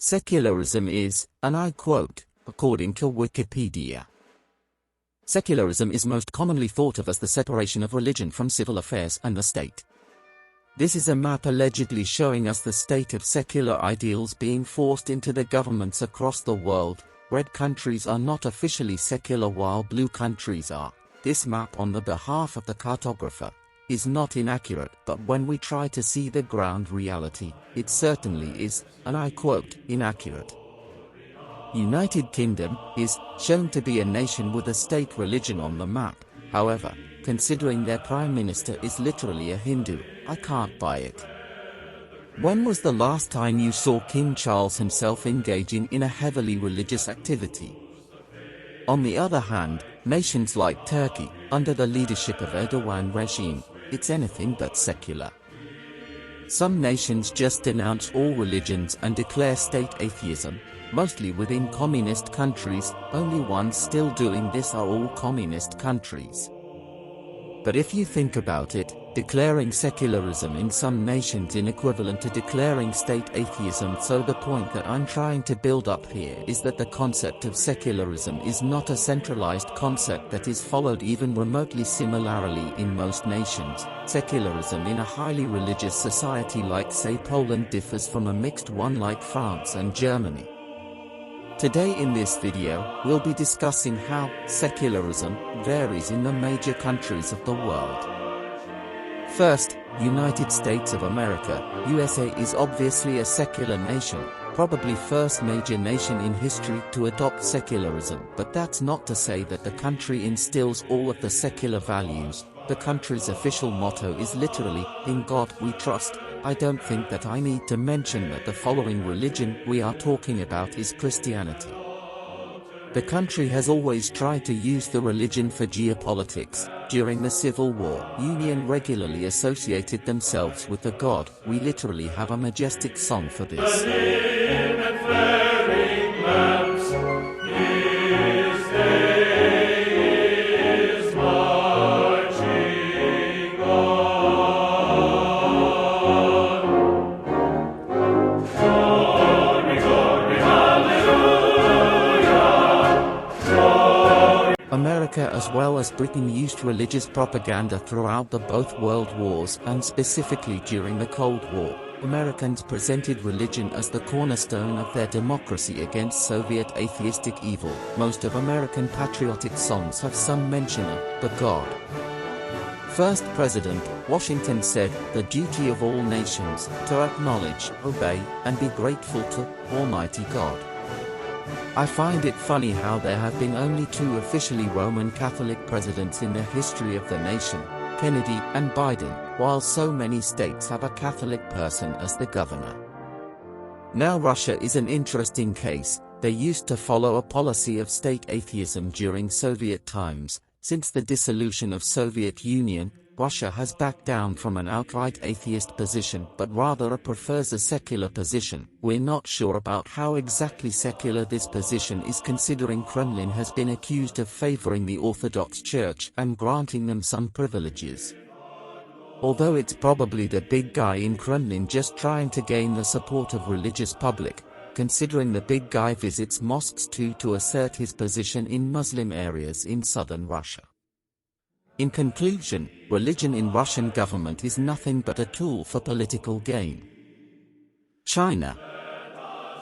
Secularism is, and I quote, according to Wikipedia. Secularism is most commonly thought of as the separation of religion from civil affairs and the state. This is a map allegedly showing us the state of secular ideals being forced into the governments across the world. Red countries are not officially secular while blue countries are. This map on the behalf of the cartographer is not inaccurate, but when we try to see the ground reality, it certainly is, and I quote, inaccurate. United Kingdom is shown to be a nation with a state religion on the map. However, considering their Prime Minister is literally a Hindu, I can't buy it. When was the last time you saw King Charles himself engaging in a heavily religious activity? On the other hand, nations like Turkey, under the leadership of Erdogan regime, it's anything but secular. Some nations just denounce all religions and declare state atheism, mostly within communist countries. Only ones still doing this are all communist countries. But if you think about it, declaring secularism in some nations is equivalent to declaring state atheism. So the point that I'm trying to build up here is that the concept of secularism is not a centralized concept that is followed even remotely similarly in most nations. Secularism in a highly religious society like say Poland differs from a mixed one like France and Germany. Today in this video, we'll be discussing how secularism varies in the major countries of the world. First, United States of America. USA is obviously a secular nation, probably first major nation in history to adopt secularism, but that's not to say that the country instills all of the secular values. The country's official motto is literally, "In God we trust." I don't think that I need to mention that the following religion we are talking about is Christianity. The country has always tried to use the religion for geopolitics. During the Civil War, Union regularly associated themselves with the God. We literally have a majestic song for this. America as well as Britain used religious propaganda throughout both world wars and specifically during the Cold War. Americans presented religion as the cornerstone of their democracy against Soviet atheistic evil. Most of American patriotic songs have some mention of the God. First President Washington said, "The duty of all nations, to acknowledge, obey, and be grateful to Almighty God." I find it funny how there have been only two officially Roman Catholic presidents in the history of the nation, Kennedy and Biden, while so many states have a Catholic person as the governor. Now Russia is an interesting case. They used to follow a policy of state atheism during Soviet times. Since the dissolution of Soviet Union, Russia has backed down from an outright atheist position but rather prefers a secular position. We're not sure about how exactly secular this position is considering Kremlin has been accused of favoring the Orthodox Church and granting them some privileges. Although it's probably the big guy in Kremlin just trying to gain the support of religious public, considering the big guy visits mosques too to assert his position in Muslim areas in southern Russia. In conclusion, religion in Russian government is nothing but a tool for political gain. China.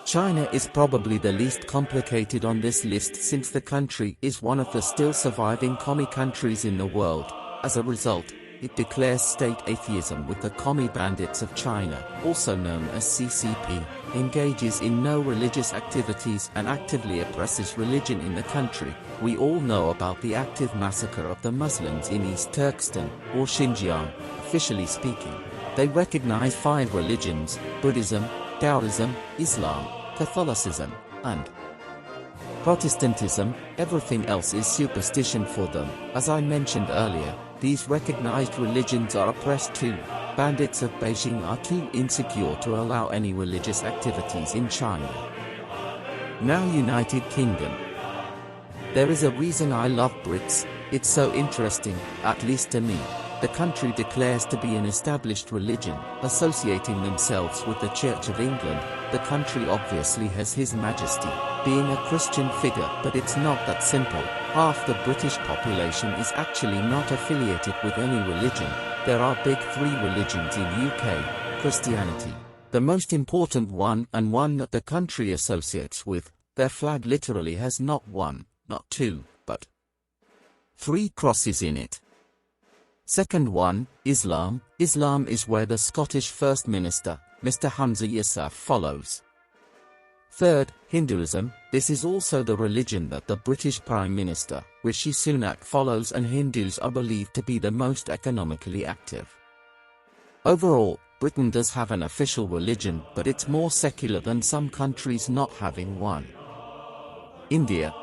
China is probably the least complicated on this list since the country is one of the still surviving commie countries in the world. As a result, it declares state atheism with the Commie Bandits of China, also known as CCP, engages in no religious activities and actively oppresses religion in the country. We all know about the active massacre of the Muslims in East Turkestan, or Xinjiang. Officially speaking, they recognize 5 religions: Buddhism, Taoism, Islam, Catholicism, and Protestantism. Everything else is superstition for them. As I mentioned earlier, these recognized religions are oppressed too. Bandits of Beijing are too insecure to allow any religious activities in China. Now United Kingdom. There is a reason I love Brits. It's so interesting, at least to me. the country declares to be an established religion, associating themselves with the Church of England. The country obviously has His Majesty, being a Christian figure, but it's not that simple. Half the British population is actually not affiliated with any religion. There are big three religions in UK, Christianity, the most important one and one that the country associates with. Their flag literally has not one, not two, but 3 crosses in it. Second one, Islam. Islam is where the Scottish First Minister, Mr. Hamza Yousaf, follows. Third, Hinduism. This is also the religion that the British Prime Minister, Rishi Sunak, follows, and Hindus are believed to be the most economically active. Overall, Britain does have an official religion, but it's more secular than some countries not having one. India.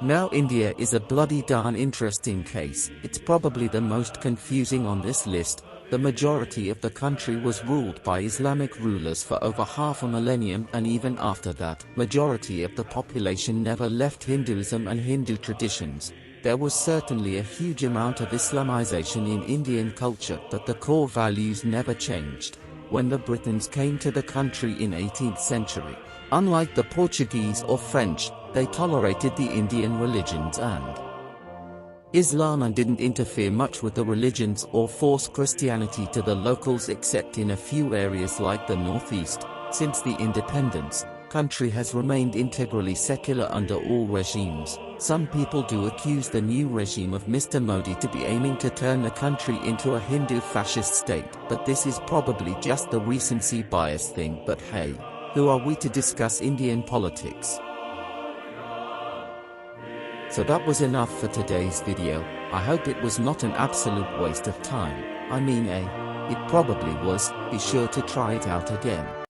Now India is a bloody darn interesting case. It's probably the most confusing on this list. The majority of the country was ruled by Islamic rulers for over half a millennium, and even after that, majority of the population never left Hinduism and Hindu traditions. There was certainly a huge amount of Islamization in Indian culture, but the core values never changed. When the Britons came to the country in 18th century, unlike the Portuguese or French, they tolerated the Indian religions and Islam and didn't interfere much with the religions or force Christianity to the locals, except in a few areas like the northeast. Since the independence, country has remained integrally secular under all regimes. Some people do accuse the new regime of Mr. Modi to be aiming to turn the country into a Hindu fascist state, but this is probably just the recency bias thing. But hey, who are we to discuss Indian politics? So that was enough for today's video. I hope it was not an absolute waste of time. I mean, it probably was. Be sure to try it out again.